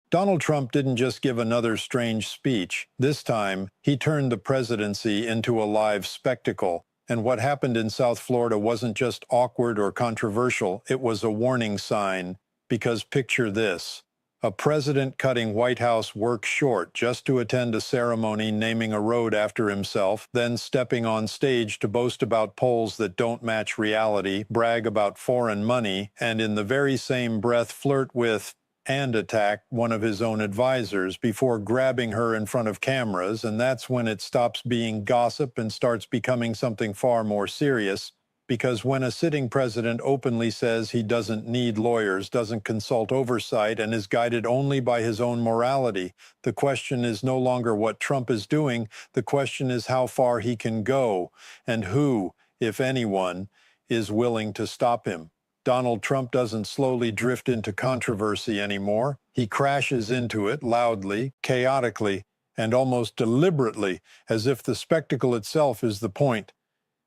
Donald Trump didn't just give another strange speech. This time, he turned the presidency into a live spectacle. And what happened in South Florida wasn't just awkward or controversial, it was a warning sign. Because picture this. A president cutting White House work short just to attend a ceremony naming a road after himself, then stepping on stage to boast about polls that don't match reality, brag about foreign money, and in the very same breath flirt with and attack one of his own advisors before grabbing her in front of cameras, and that's when it stops being gossip and starts becoming something far more serious. Because when a sitting president openly says he doesn't need lawyers, doesn't consult oversight, and is guided only by his own morality, the question is no longer what Trump is doing, the question is how far he can go, and who, if anyone, is willing to stop him. Donald Trump doesn't slowly drift into controversy anymore. He crashes into it loudly, chaotically, and almost deliberately, as if the spectacle itself is the point.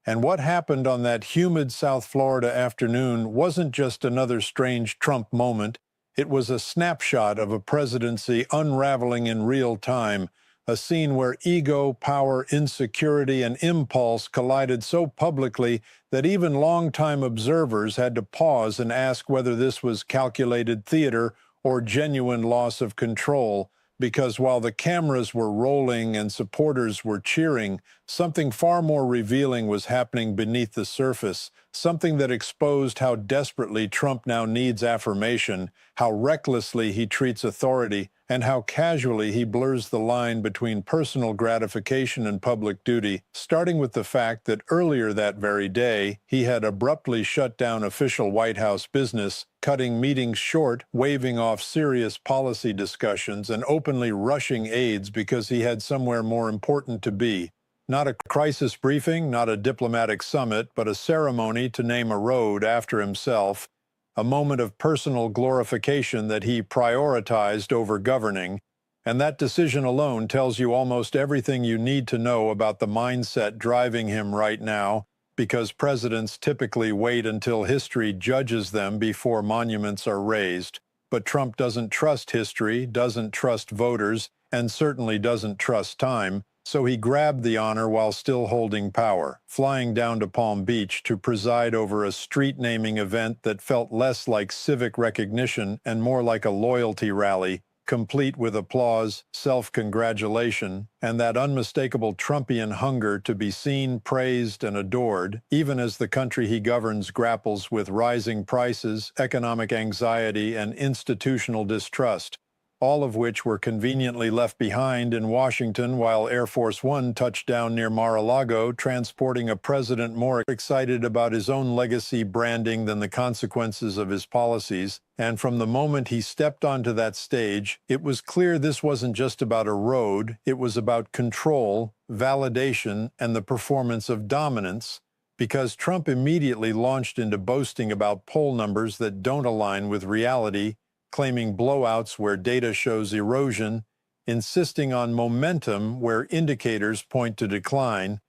And what happened on that humid South Florida afternoon wasn't just another strange Trump moment. It was a snapshot of a presidency unraveling in real time, a scene where ego, power, insecurity, and impulse collided so publicly that even longtime observers had to pause and ask whether this was calculated theater or genuine loss of control. Because while the cameras were rolling and supporters were cheering, something far more revealing was happening beneath the surface, something that exposed how desperately Trump now needs affirmation, how recklessly he treats authority, and how casually he blurs the line between personal gratification and public duty, starting with the fact that earlier that very day, he had abruptly shut down official White House business, cutting meetings short, waving off serious policy discussions, and openly rushing aides because he had somewhere more important to be. Not a crisis briefing, not a diplomatic summit, but a ceremony to name a road after himself, a moment of personal glorification that he prioritized over governing. And that decision alone tells you almost everything you need to know about the mindset driving him right now, because presidents typically wait until history judges them before monuments are raised. But Trump doesn't trust history, doesn't trust voters, and certainly doesn't trust time. So he grabbed the honor while still holding power, flying down to Palm Beach to preside over a street-naming event that felt less like civic recognition and more like a loyalty rally, complete with applause, self-congratulation, and that unmistakable Trumpian hunger to be seen, praised, and adored, even as the country he governs grapples with rising prices, economic anxiety, and institutional distrust, all of which were conveniently left behind in Washington while Air Force One touched down near Mar-a-Lago, transporting a president more excited about his own legacy branding than the consequences of his policies. And from the moment he stepped onto that stage, it was clear this wasn't just about a road, it was about control, validation, and the performance of dominance, because Trump immediately launched into boasting about poll numbers that don't align with reality, claiming blowouts where data shows erosion, insisting on momentum where indicators point to decline.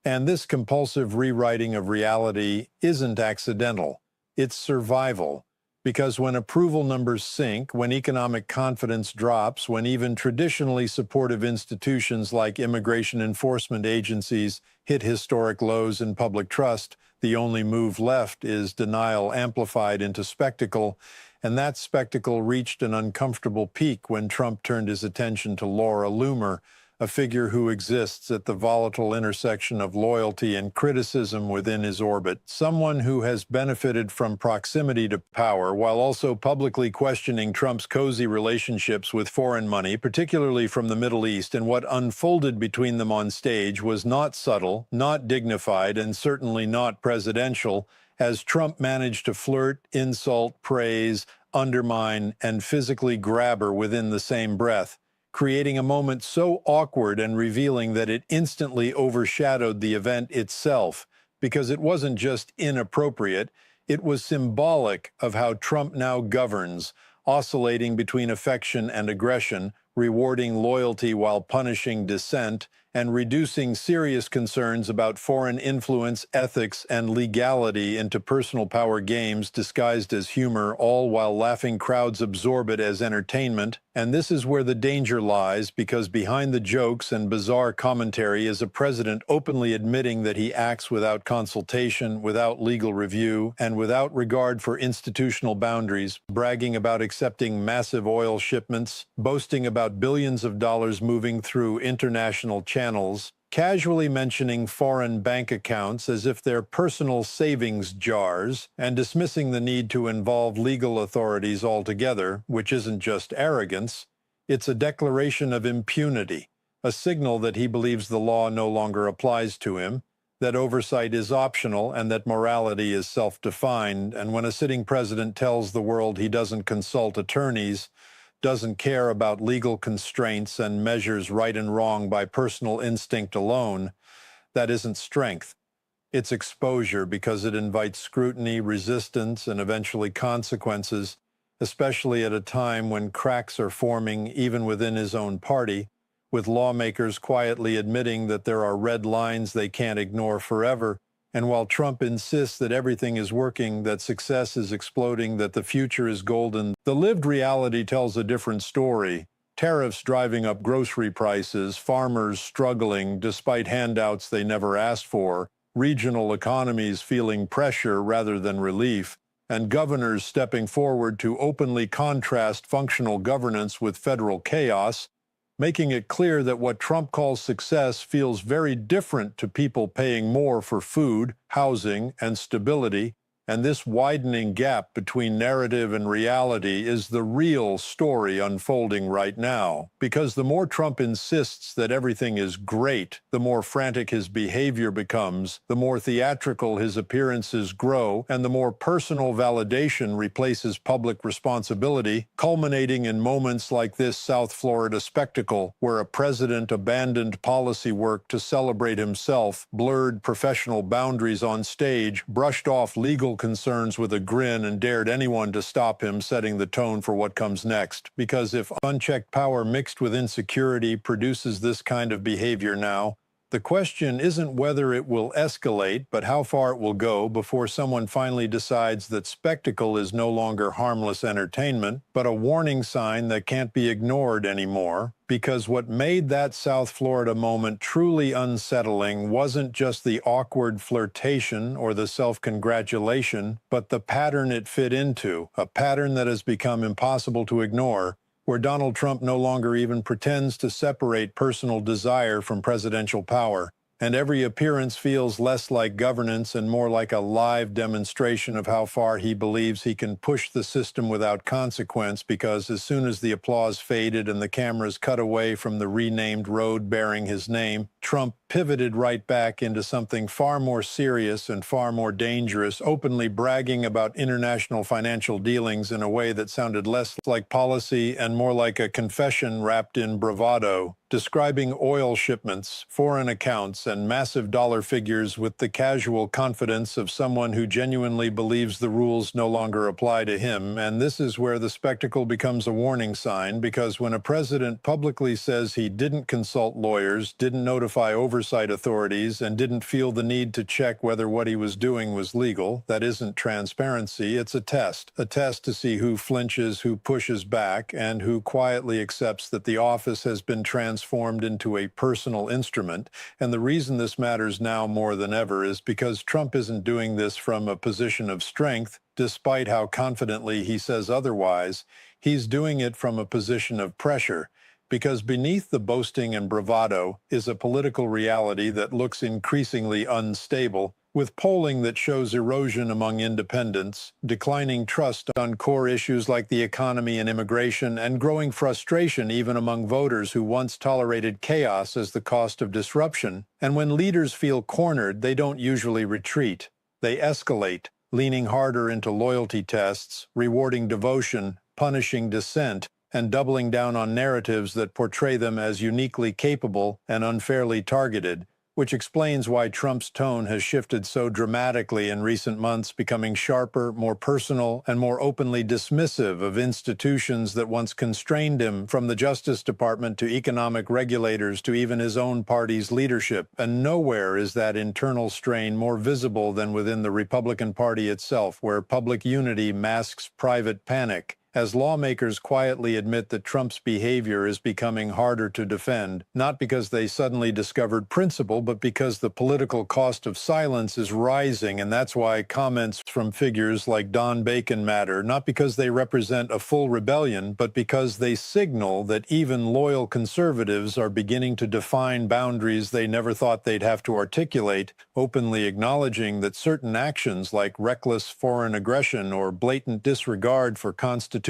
And this compulsive rewriting of reality isn't accidental. It's survival. Because when approval numbers sink, when economic confidence drops, when even traditionally supportive institutions like immigration enforcement agencies hit historic lows in public trust, the only move left is denial amplified into spectacle. And that spectacle reached an uncomfortable peak when Trump turned his attention to Laura Loomer, a figure who exists at the volatile intersection of loyalty and criticism within his orbit, someone who has benefited from proximity to power while also publicly questioning Trump's cozy relationships with foreign money, particularly from the Middle East, and what unfolded between them on stage was not subtle, not dignified, and certainly not presidential, as Trump managed to flirt, insult, praise, undermine, and physically grab her within the same breath, creating a moment so awkward and revealing that it instantly overshadowed the event itself, because it wasn't just inappropriate, it was symbolic of how Trump now governs, oscillating between affection and aggression, rewarding loyalty while punishing dissent, and reducing serious concerns about foreign influence, ethics, and legality into personal power games disguised as humor, all while laughing crowds absorb it as entertainment. And this is where the danger lies, because behind the jokes and bizarre commentary is a president openly admitting that he acts without consultation, without legal review, and without regard for institutional boundaries, bragging about accepting massive oil shipments, boasting about billions of dollars moving through international channels, casually mentioning foreign bank accounts as if they're personal savings jars, and dismissing the need to involve legal authorities altogether, which isn't just arrogance, it's a declaration of impunity, a signal that he believes the law no longer applies to him, that oversight is optional, and that morality is self-defined. And when a sitting president tells the world he doesn't consult attorneys, doesn't care about legal constraints, and measures right and wrong by personal instinct alone, that isn't strength. It's exposure, because it invites scrutiny, resistance, and eventually consequences, especially at a time when cracks are forming even within his own party, with lawmakers quietly admitting that there are red lines they can't ignore forever. And while Trump insists that everything is working, that success is exploding, that the future is golden, the lived reality tells a different story. Tariffs driving up grocery prices, farmers struggling despite handouts they never asked for, regional economies feeling pressure rather than relief, and governors stepping forward to openly contrast functional governance with federal chaos, making it clear that what Trump calls success feels very different to people paying more for food, housing, and stability. And this widening gap between narrative and reality is the real story unfolding right now. Because the more Trump insists that everything is great, the more frantic his behavior becomes, the more theatrical his appearances grow, and the more personal validation replaces public responsibility, culminating in moments like this South Florida spectacle, where a president abandoned policy work to celebrate himself, blurred professional boundaries on stage, brushed off legal concerns with a grin, and dared anyone to stop him, setting the tone for what comes next. Because if unchecked power mixed with insecurity produces this kind of behavior now, the question isn't whether it will escalate, but how far it will go before someone finally decides that spectacle is no longer harmless entertainment, but a warning sign that can't be ignored anymore. Because what made that South Florida moment truly unsettling wasn't just the awkward flirtation or the self-congratulation, but the pattern it fit into, a pattern that has become impossible to ignore, where Donald Trump no longer even pretends to separate personal desire from presidential power, and every appearance feels less like governance and more like a live demonstration of how far he believes he can push the system without consequence, because as soon as the applause faded and the cameras cut away from the renamed road bearing his name, Trump pivoted right back into something far more serious and far more dangerous, openly bragging about international financial dealings in a way that sounded less like policy and more like a confession wrapped in bravado, describing oil shipments, foreign accounts, and massive dollar figures with the casual confidence of someone who genuinely believes the rules no longer apply to him. And this is where the spectacle becomes a warning sign, because when a president publicly says he didn't consult lawyers, didn't notify oversight authorities, and didn't feel the need to check whether what he was doing was legal, that isn't transparency, it's a test to see who flinches, who pushes back, and who quietly accepts that the office has been transformed into a personal instrument. And the reason this matters now more than ever is because Trump isn't doing this from a position of strength, despite how confidently he says otherwise. He's doing it from a position of pressure, because beneath the boasting and bravado is a political reality that looks increasingly unstable, with polling that shows erosion among independents, declining trust on core issues like the economy and immigration, and growing frustration even among voters who once tolerated chaos as the cost of disruption. And when leaders feel cornered, they don't usually retreat. They escalate, leaning harder into loyalty tests, rewarding devotion, punishing dissent, and doubling down on narratives that portray them as uniquely capable and unfairly targeted. which explains why Trump's tone has shifted so dramatically in recent months, becoming sharper, more personal, and more openly dismissive of institutions that once constrained him, from the Justice Department to economic regulators to even his own party's leadership. And nowhere is that internal strain more visible than within the Republican Party itself, where public unity masks private panic. As lawmakers quietly admit that Trump's behavior is becoming harder to defend, not because they suddenly discovered principle, but because the political cost of silence is rising, and that's why comments from figures like Don Bacon matter, not because they represent a full rebellion, but because they signal that even loyal conservatives are beginning to define boundaries they never thought they'd have to articulate, openly acknowledging that certain actions like reckless foreign aggression or blatant disregard for constitutional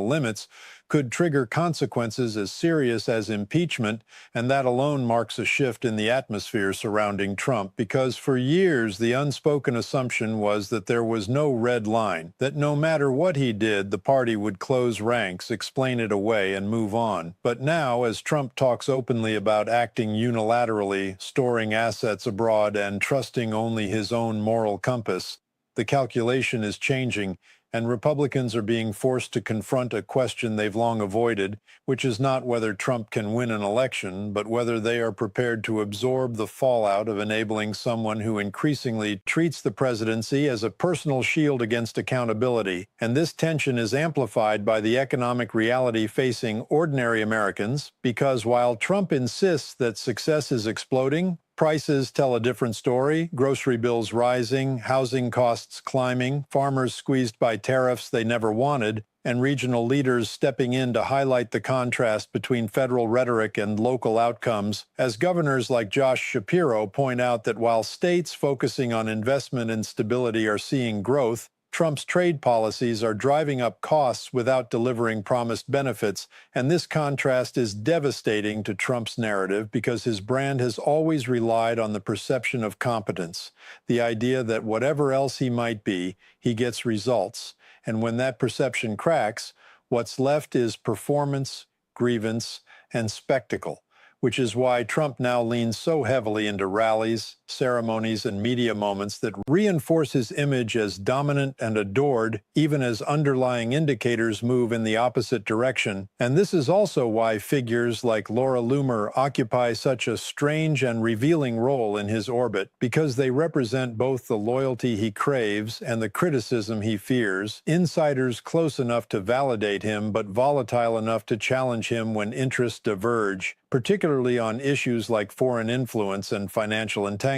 limits could trigger consequences as serious as impeachment, and that alone marks a shift in the atmosphere surrounding Trump, because for years the unspoken assumption was that there was no red line, that no matter what he did, the party would close ranks, explain it away, and move on. But now, as Trump talks openly about acting unilaterally, storing assets abroad, and trusting only his own moral compass, the calculation is changing, and Republicans are being forced to confront a question they've long avoided, which is not whether Trump can win an election, but whether they are prepared to absorb the fallout of enabling someone who increasingly treats the presidency as a personal shield against accountability. And this tension is amplified by the economic reality facing ordinary Americans, because while Trump insists that success is exploding, prices tell a different story: grocery bills rising, housing costs climbing, farmers squeezed by tariffs they never wanted, and regional leaders stepping in to highlight the contrast between federal rhetoric and local outcomes, as governors like Josh Shapiro point out that while states focusing on investment and stability are seeing growth, Trump's trade policies are driving up costs without delivering promised benefits, and this contrast is devastating to Trump's narrative because his brand has always relied on the perception of competence, the idea that whatever else he might be, he gets results. And when that perception cracks, what's left is performance, grievance, and spectacle, which is why Trump now leans so heavily into rallies, ceremonies, and media moments that reinforce his image as dominant and adored, even as underlying indicators move in the opposite direction. And this is also why figures like Laura Loomer occupy such a strange and revealing role in his orbit, because they represent both the loyalty he craves and the criticism he fears, insiders close enough to validate him but volatile enough to challenge him when interests diverge, particularly on issues like foreign influence and financial entanglements.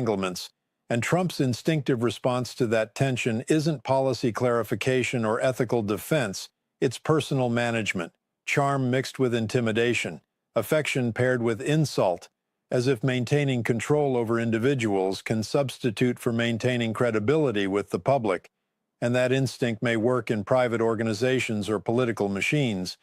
And Trump's instinctive response to that tension isn't policy clarification or ethical defense, it's personal management, charm mixed with intimidation, affection paired with insult, as if maintaining control over individuals can substitute for maintaining credibility with the public. And that instinct may work in private organizations or political machines,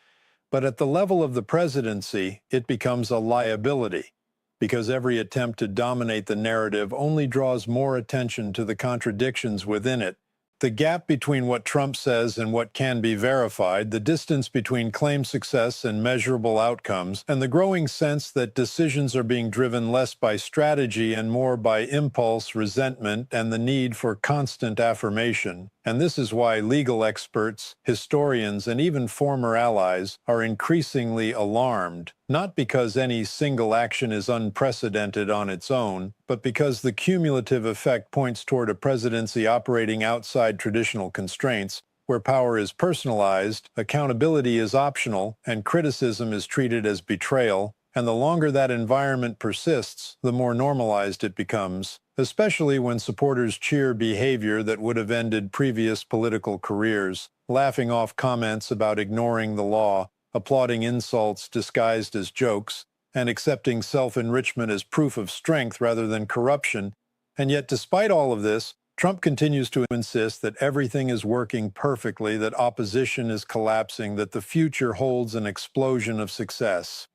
but at the level of the presidency, it becomes a liability, because every attempt to dominate the narrative only draws more attention to the contradictions within it. The gap between what Trump says and what can be verified, the distance between claimed success and measurable outcomes, and the growing sense that decisions are being driven less by strategy and more by impulse, resentment, and the need for constant affirmation. And this is why legal experts, historians, and even former allies are increasingly alarmed, not because any single action is unprecedented on its own, but because the cumulative effect points toward a presidency operating outside traditional constraints, where power is personalized, accountability is optional, and criticism is treated as betrayal. And the longer that environment persists, the more normalized it becomes, especially when supporters cheer behavior that would have ended previous political careers, laughing off comments about ignoring the law, applauding insults disguised as jokes, and accepting self-enrichment as proof of strength rather than corruption. And yet, despite all of this, Trump continues to insist that everything is working perfectly, that opposition is collapsing, that the future holds an explosion of success.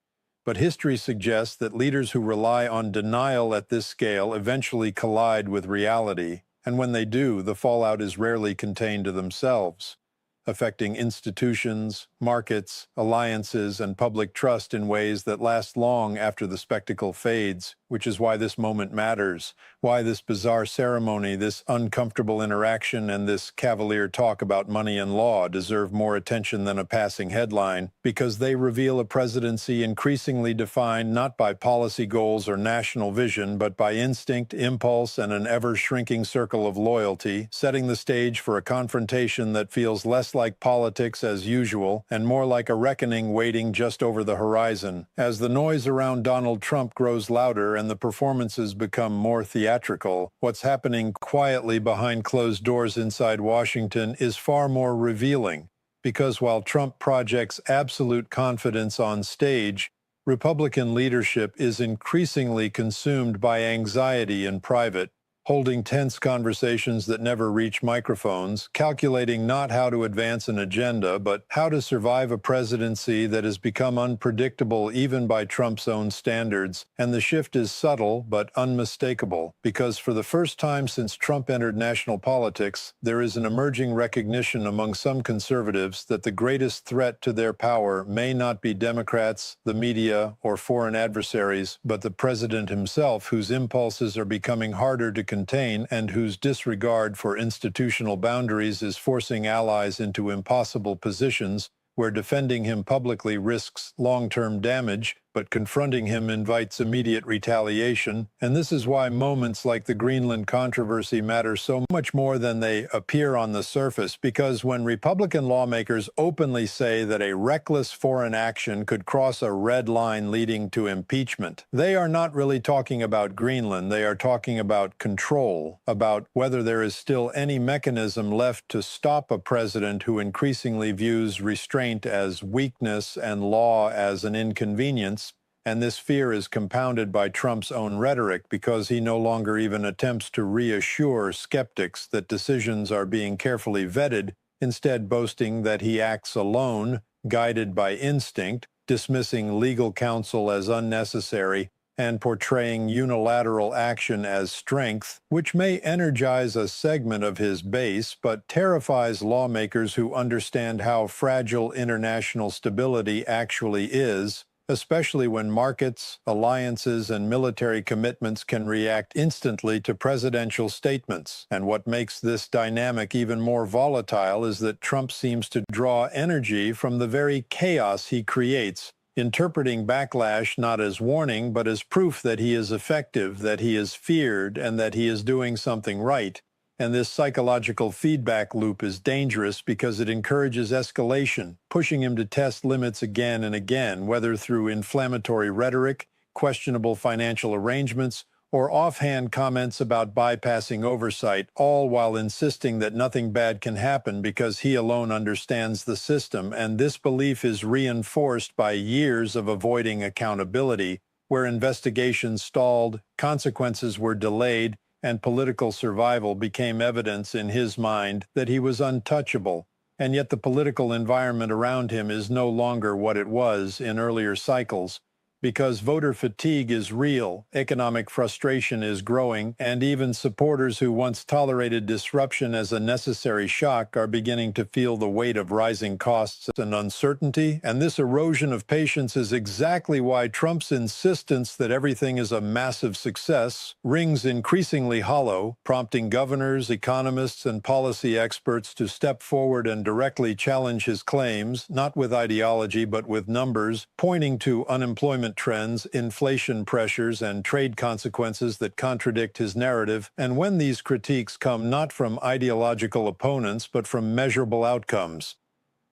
But history suggests that leaders who rely on denial at this scale eventually collide with reality, and when they do, the fallout is rarely contained to themselves. affecting institutions, markets, alliances, and public trust in ways that last long after the spectacle fades, which is why this moment matters, why this bizarre ceremony, this uncomfortable interaction, and this cavalier talk about money and law deserve more attention than a passing headline, because they reveal a presidency increasingly defined not by policy goals or national vision, but by instinct, impulse, and an ever-shrinking circle of loyalty, setting the stage for a confrontation that feels less like politics as usual and more like a reckoning waiting just over the horizon. As the noise around Donald Trump grows louder and the performances become more theatrical, what's happening quietly behind closed doors inside Washington is far more revealing. Because while Trump projects absolute confidence on stage, Republican leadership is increasingly consumed by anxiety in private, holding tense conversations that never reach microphones, calculating not how to advance an agenda, but how to survive a presidency that has become unpredictable even by Trump's own standards. And the shift is subtle but unmistakable, because for the first time since Trump entered national politics, there is an emerging recognition among some conservatives that the greatest threat to their power may not be Democrats, the media, or foreign adversaries, but the president himself, whose impulses are becoming harder to contain and whose disregard for institutional boundaries is forcing allies into impossible positions where defending him publicly risks long-term damage, but confronting him invites immediate retaliation. And this is why moments like the Greenland controversy matter so much more than they appear on the surface, because when Republican lawmakers openly say that a reckless foreign action could cross a red line leading to impeachment, they are not really talking about Greenland. They are talking about control, about whether there is still any mechanism left to stop a president who increasingly views restraint as weakness and law as an inconvenience. And this fear is compounded by Trump's own rhetoric, because he no longer even attempts to reassure skeptics that decisions are being carefully vetted, instead boasting that he acts alone, guided by instinct, dismissing legal counsel as unnecessary, and portraying unilateral action as strength, which may energize a segment of his base, but terrifies lawmakers who understand how fragile international stability actually is, especially when markets, alliances, and military commitments can react instantly to presidential statements. And what makes this dynamic even more volatile is that Trump seems to draw energy from the very chaos he creates, interpreting backlash not as warning, but as proof that he is effective, that he is feared, and that he is doing something right. And this psychological feedback loop is dangerous because it encourages escalation, pushing him to test limits again and again, whether through inflammatory rhetoric, questionable financial arrangements, or offhand comments about bypassing oversight, all while insisting that nothing bad can happen because he alone understands the system. And this belief is reinforced by years of avoiding accountability, where investigations stalled, consequences were delayed, and political survival became evidence in his mind that he was untouchable. And yet the political environment around him is no longer what it was in earlier cycles, because voter fatigue is real, economic frustration is growing, and even supporters who once tolerated disruption as a necessary shock are beginning to feel the weight of rising costs and uncertainty. And this erosion of patience is exactly why Trump's insistence that everything is a massive success rings increasingly hollow, prompting governors, economists, and policy experts to step forward and directly challenge his claims, not with ideology but with numbers, pointing to unemployment trends, inflation pressures, and trade consequences that contradict his narrative. And when these critiques come not from ideological opponents but from measurable outcomes,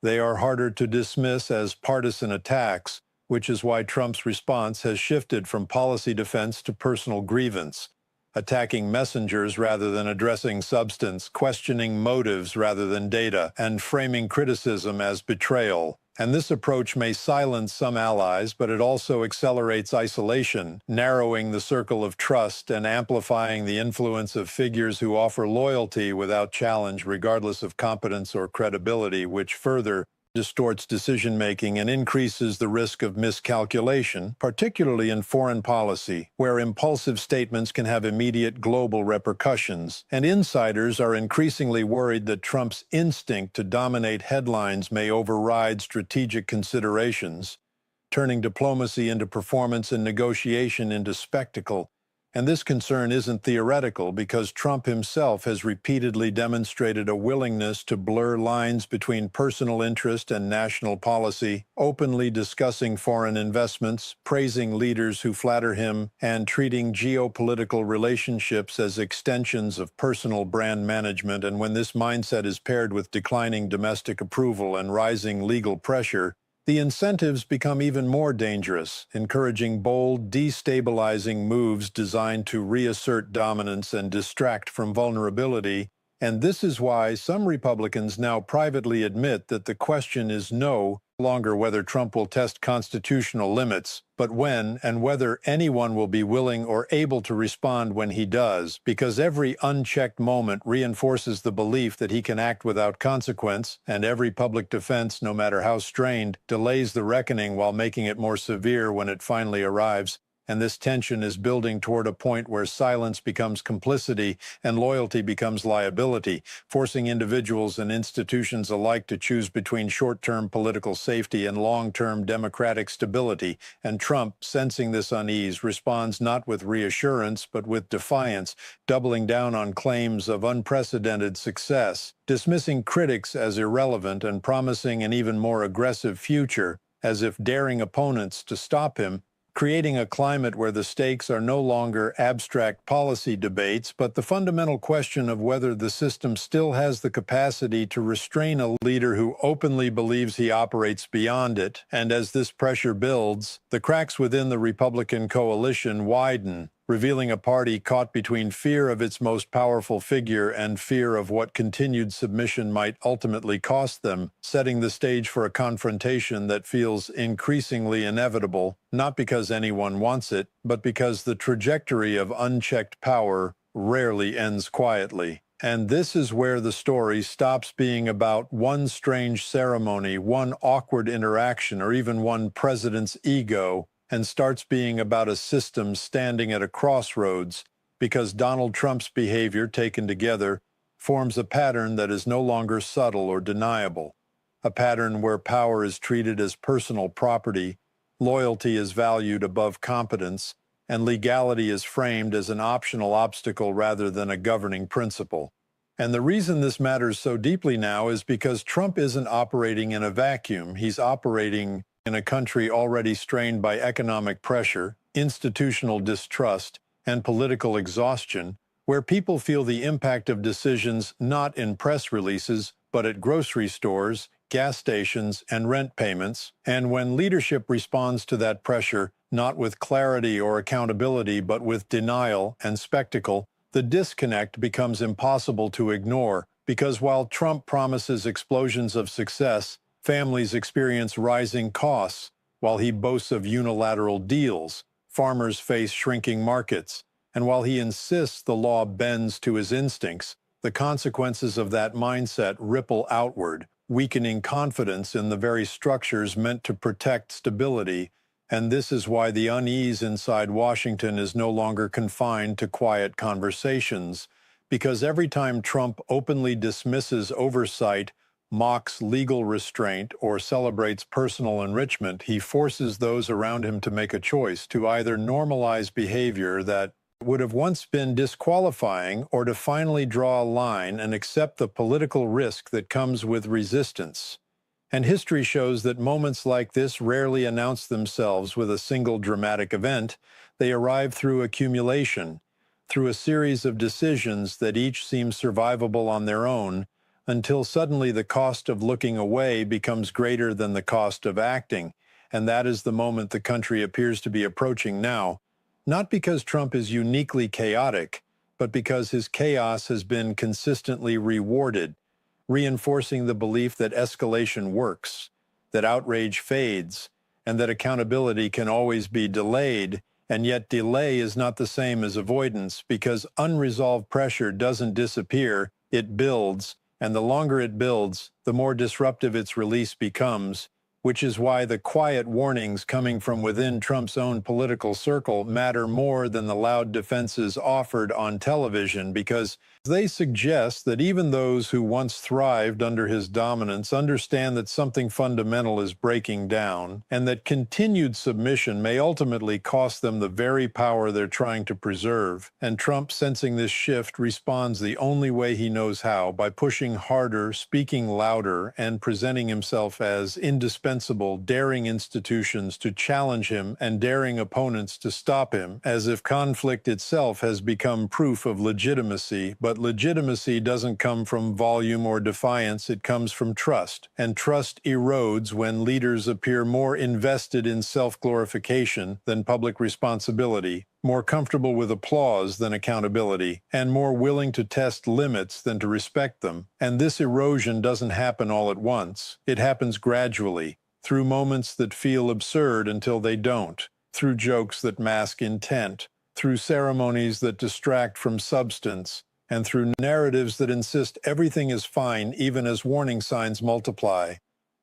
they are harder to dismiss as partisan attacks, which is why Trump's response has shifted from policy defense to personal grievance, attacking messengers rather than addressing substance, questioning motives rather than data, and framing criticism as betrayal. And this approach may silence some allies, but it also accelerates isolation, narrowing the circle of trust and amplifying the influence of figures who offer loyalty without challenge, regardless of competence or credibility, which further distorts decision-making and increases the risk of miscalculation, particularly in foreign policy, where impulsive statements can have immediate global repercussions, and insiders are increasingly worried that Trump's instinct to dominate headlines may override strategic considerations, turning diplomacy into performance and negotiation into spectacle. And this concern isn't theoretical because Trump himself has repeatedly demonstrated a willingness to blur lines between personal interest and national policy, openly discussing foreign investments, praising leaders who flatter him, and treating geopolitical relationships as extensions of personal brand management. And when this mindset is paired with declining domestic approval and rising legal pressure, the incentives become even more dangerous, encouraging bold, destabilizing moves designed to reassert dominance and distract from vulnerability. And this is why some Republicans now privately admit that the question is no longer whether Trump will test constitutional limits, but when and whether anyone will be willing or able to respond when he does, because every unchecked moment reinforces the belief that he can act without consequence, and every public defense, no matter how strained, delays the reckoning while making it more severe when it finally arrives. And this tension is building toward a point where silence becomes complicity and loyalty becomes liability, forcing individuals and institutions alike to choose between short-term political safety and long-term democratic stability. And Trump, sensing this unease, responds not with reassurance but with defiance, doubling down on claims of unprecedented success, dismissing critics as irrelevant and promising an even more aggressive future, as if daring opponents to stop him, creating a climate where the stakes are no longer abstract policy debates, but the fundamental question of whether the system still has the capacity to restrain a leader who openly believes he operates beyond it. And as this pressure builds, the cracks within the Republican coalition widen, revealing a party caught between fear of its most powerful figure and fear of what continued submission might ultimately cost them, setting the stage for a confrontation that feels increasingly inevitable, not because anyone wants it, but because the trajectory of unchecked power rarely ends quietly. And this is where the story stops being about one strange ceremony, one awkward interaction, or even one president's ego, and starts being about a system standing at a crossroads, because Donald Trump's behavior, taken together, forms a pattern that is no longer subtle or deniable, a pattern where power is treated as personal property, loyalty is valued above competence, and legality is framed as an optional obstacle rather than a governing principle. And the reason this matters so deeply now is because Trump isn't operating in a vacuum. He's operating in a country already strained by economic pressure, institutional distrust, and political exhaustion, where people feel the impact of decisions not in press releases, but at grocery stores, gas stations, and rent payments. And when leadership responds to that pressure, not with clarity or accountability, but with denial and spectacle, the disconnect becomes impossible to ignore, because while Trump promises explosions of success, families experience rising costs. While he boasts of unilateral deals, farmers face shrinking markets. And while he insists the law bends to his instincts, the consequences of that mindset ripple outward, weakening confidence in the very structures meant to protect stability. And this is why the unease inside Washington is no longer confined to quiet conversations, because every time Trump openly dismisses oversight, mocks legal restraint, or celebrates personal enrichment, he forces those around him to make a choice to either normalize behavior that would have once been disqualifying or to finally draw a line and accept the political risk that comes with resistance. And history shows that moments like this rarely announce themselves with a single dramatic event. They arrive through accumulation, through a series of decisions that each seem survivable on their own, until suddenly the cost of looking away becomes greater than the cost of acting. And that is the moment the country appears to be approaching now, not because Trump is uniquely chaotic, but because his chaos has been consistently rewarded, reinforcing the belief that escalation works, that outrage fades, and that accountability can always be delayed. And yet delay is not the same as avoidance, because unresolved pressure doesn't disappear, it builds. and the longer it builds, the more disruptive its release becomes, which is why the quiet warnings coming from within Trump's own political circle matter more than the loud defenses offered on television, because they suggest that even those who once thrived under his dominance understand that something fundamental is breaking down, and that continued submission may ultimately cost them the very power they're trying to preserve. And Trump, sensing this shift, responds the only way he knows how, by pushing harder, speaking louder, and presenting himself as indispensable, daring institutions to challenge him and daring opponents to stop him, as if conflict itself has become proof of legitimacy. But legitimacy doesn't come from volume or defiance, it comes from trust. And trust erodes when leaders appear more invested in self-glorification than public responsibility, more comfortable with applause than accountability, and more willing to test limits than to respect them. And this erosion doesn't happen all at once. It happens gradually, through moments that feel absurd until they don't, through jokes that mask intent, through ceremonies that distract from substance, and through narratives that insist everything is fine even as warning signs multiply.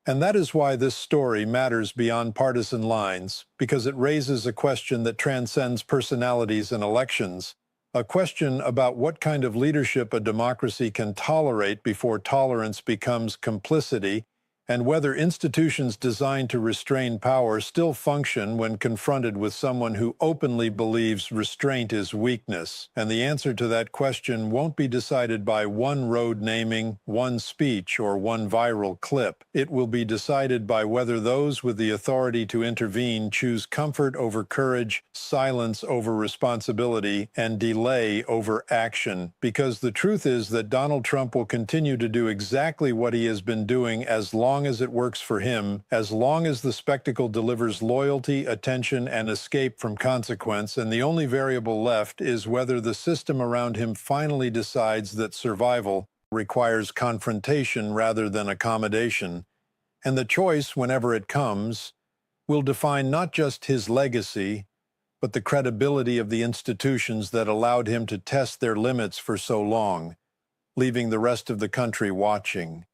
And that is why this story matters beyond partisan lines, because it raises a question that transcends personalities and elections, a question about what kind of leadership a democracy can tolerate before tolerance becomes complicity, and whether institutions designed to restrain power still function when confronted with someone who openly believes restraint is weakness. And the answer to that question won't be decided by one road naming, one speech, or one viral clip. It will be decided by whether those with the authority to intervene choose comfort over courage, silence over responsibility, and delay over action. Because the truth is that Donald Trump will continue to do exactly what he has been doing as long as it works for him, as long as the spectacle delivers loyalty, attention, and escape from consequence, and the only variable left is whether the system around him finally decides that survival requires confrontation rather than accommodation. And the choice, whenever it comes, will define not just his legacy, but the credibility of the institutions that allowed him to test their limits for so long, leaving the rest of the country watching.